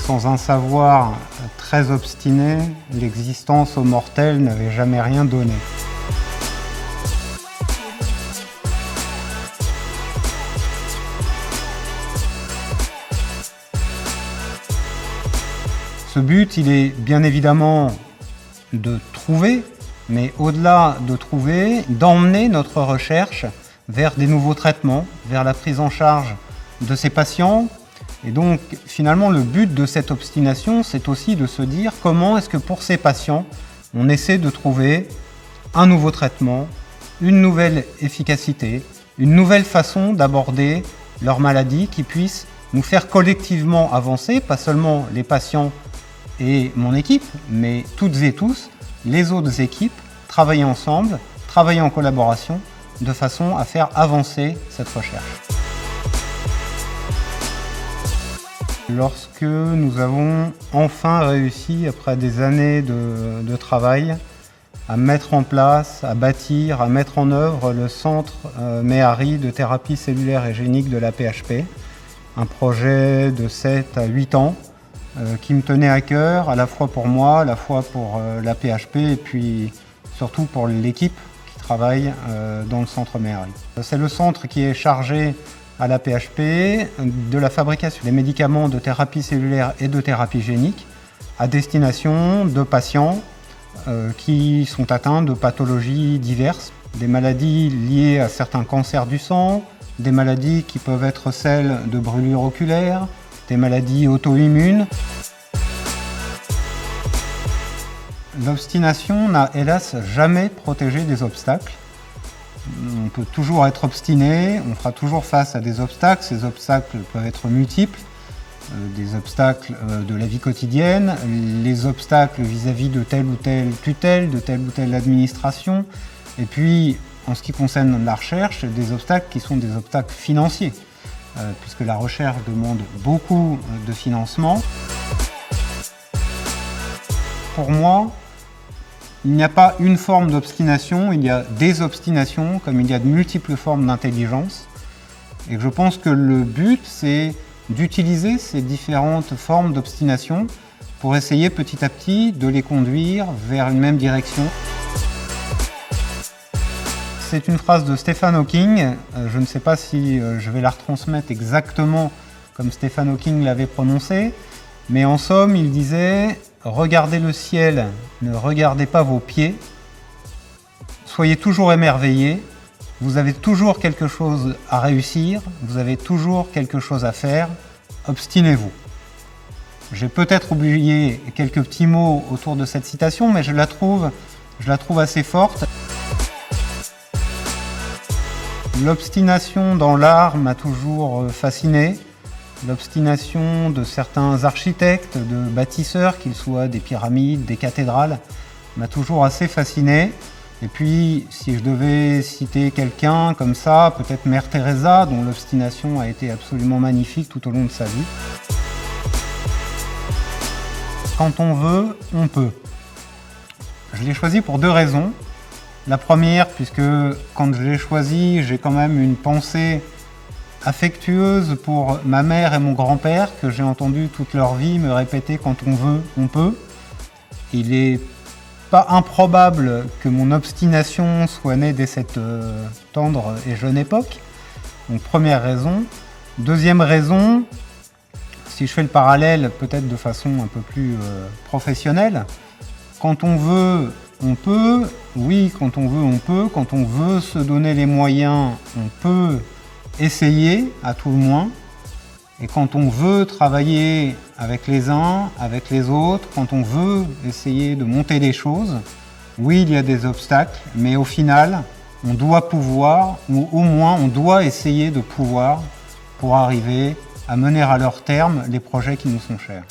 sans un savoir très obstiné, l'existence aux mortels n'avait jamais rien donné. Ce but, il est bien évidemment de trouver, mais au-delà de trouver, d'emmener notre recherche vers des nouveaux traitements, vers la prise en charge de ces patients. Et donc, finalement, le but de cette obstination, c'est aussi de se dire comment est-ce que pour ces patients, on essaie de trouver un nouveau traitement, une nouvelle efficacité, une nouvelle façon d'aborder leur maladie qui puisse nous faire collectivement avancer, pas seulement les patients et mon équipe, mais toutes et tous, les autres équipes, travailler ensemble, travailler en collaboration, de façon à faire avancer cette recherche. Lorsque nous avons enfin réussi, après des années de travail, à mettre en place, à bâtir, à mettre en œuvre le centre Méhari de thérapie cellulaire et génique de la PHP, un projet de 7 à 8 ans, qui me tenait à cœur, à la fois pour moi, à la fois pour la PHP et puis surtout pour l'équipe qui travaille dans le centre Méhari. C'est le centre qui est chargé à la PHP de la fabrication des médicaments de thérapie cellulaire et de thérapie génique à destination de patients qui sont atteints de pathologies diverses, des maladies liées à certains cancers du sang, des maladies qui peuvent être celles de brûlures oculaires, des maladies auto-immunes. L'obstination n'a hélas jamais protégé des obstacles. On peut toujours être obstiné, on fera toujours face à des obstacles. Ces obstacles peuvent être multiples, des obstacles de la vie quotidienne, les obstacles vis-à-vis de telle ou telle tutelle, de telle ou telle administration, et puis en ce qui concerne la recherche, des obstacles qui sont des obstacles financiers. Puisque la recherche demande beaucoup de financement. Pour moi, il n'y a pas une forme d'obstination, il y a des obstinations, comme il y a de multiples formes d'intelligence. Et je pense que le but, c'est d'utiliser ces différentes formes d'obstination pour essayer petit à petit de les conduire vers une même direction. C'est une phrase de Stephen Hawking, je ne sais pas si je vais la retransmettre exactement comme Stephen Hawking l'avait prononcée, mais en somme, il disait « Regardez le ciel, ne regardez pas vos pieds, soyez toujours émerveillés, vous avez toujours quelque chose à réussir, vous avez toujours quelque chose à faire, obstinez-vous ». J'ai peut-être oublié quelques petits mots autour de cette citation, mais je la trouve assez forte. L'obstination dans l'art m'a toujours fasciné. L'obstination de certains architectes, de bâtisseurs, qu'ils soient des pyramides, des cathédrales, m'a toujours assez fasciné. Et puis, si je devais citer quelqu'un comme ça, peut-être Mère Teresa, dont l'obstination a été absolument magnifique tout au long de sa vie. Quand on veut, on peut. Je l'ai choisi pour deux raisons. La première, puisque quand je l'ai choisi, j'ai quand même une pensée affectueuse pour ma mère et mon grand-père, que j'ai entendu toute leur vie me répéter « quand on veut, on peut ». Il n'est pas improbable que mon obstination soit née dès cette tendre et jeune époque. Donc première raison. Deuxième raison, si je fais le parallèle peut-être de façon un peu plus professionnelle, quand on veut, on peut. Oui, quand on veut, on peut. Quand on veut se donner les moyens, on peut essayer, à tout le moins. Et quand on veut travailler avec les uns, avec les autres, quand on veut essayer de monter les choses, oui, il y a des obstacles, mais au final, on doit pouvoir, ou au moins on doit essayer de pouvoir, pour arriver à mener à leur terme les projets qui nous sont chers.